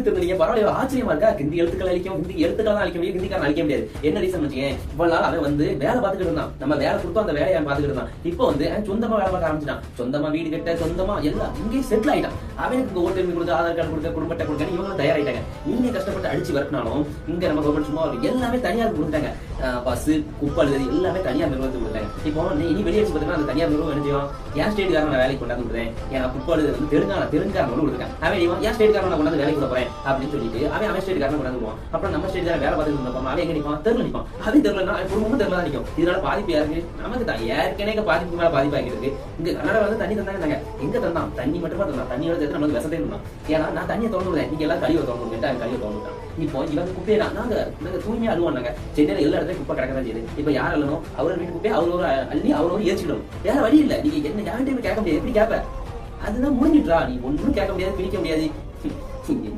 தெரிஞ்சீங்க பரவாயில்ல ஆச்சரியமா இருக்கா. ஹிந்தி எழுத்துக்கள் அழிக்கும், ஹிந்தி எழுத்துக்கள் அழிக்க முடியும், ஹிந்திக்காரன் அழிக்க முடியாது. என்ன ரீசன் வச்சுக்கேன், இவ்வளவு நாள் அவன் வந்து வேலை பார்த்துட்டு இருந்தான். நம்ம வேலை கொடுத்தோம், அந்த வேலையை பார்த்துட்டு இருந்தான். இப்போ வந்து சொந்தமா வேலை பார்க்க ஆரம்பிச்சிட்டான். சொந்தமா வீடு கட்ட, சொந்தமா எல்லாம் இங்கே செட்டில் ஆயிட்டான். அவனுக்கு ஓட்டு கொடுத்து, ஆதார் கார்டு கொடுக்க, குடும்பத்தை கொடுக்க இவங்களும் தயாராயிட்டாங்க. நீங்க கஷ்டப்பட்டு அடிச்சு வரட்டினாலும் இங்க நம்ம கவர்மெண்ட் சும்மா எல்லாமே தனியார் கொடுத்தாங்க. பஸ் குப்பல் எல்லாமே தனியார் நிறுவனத்துக்கு கொடுத்தாங்க. இப்போ நீ வெளியே வச்சு பார்த்தீங்கன்னா அந்த தனியார் நிறுவனம் என்ன செய்யும், என் ஸ்டேட்டுக்காரன் நான் வேலைக்கு கொண்டாந்து விடுறேன், ஏன்னா குப்பல் வந்து தெலுங்கான கொடுத்துருக்கேன். அவன் என் ஸ்டேட்டுக்காரன் நான் கொண்டாந்து வேலைக்கு கொடுப்பேன் அப்படின்னு சொல்லிட்டு அவன் ஸ்டேட்டுக்காரன் கொண்டாந்து போவான். அப்புறம் நம்ம ஸ்டேட்டுக்காரன் வேலை பார்த்துட்டு இருந்தோம். அவன் எங்க நிற்பான், தெருல நிற்பான். அவன் தெருலன்னா குடும்பமும் தெருல தான் நிற்கும். இதனால பாதிப்பு யாருக்கு, நமக்கு தான். ஏற்கனவே பாதிப்பு மேல பாதிப்பாகிருக்கு. இங்க கனடா வந்து தண்ணி தந்தாங்க. எங்க தந்தான், தண்ணி மட்டுமா தந்தான், தண்ணியோட சேர்த்து நமக்கு விஷத்தை இருந்தான். ஏன்னா நான் தண்ணியை திறந்து விடுறேன், நீங்க எல்லாம் கழிவை திறந்து விட்டு அவன் கழிவை திறந்து விட்டான். இப்போ இவங்க குப்பையை நாங்க தூய்மையா அழுவாங்க. சென்னையில எல்லா இடத்துலயும் குப்பை கிடக்கதான் செய்யுது. இப்ப யார் அள்ளணும், அவரோட வீட்டு குப்பையை அவரோட அள்ளி அவரோட ஏற்றிக்கணும். வேற வழி இல்ல. நீங்க என்ன யார்கிட்டயுமே கேட்க முடியாது. எப்படி கேட்ப, அதுதான் முடிஞ்சிட்டா. நீ ஒன்னும் கேட்க முடியாது, பிரிக்க முடியாது.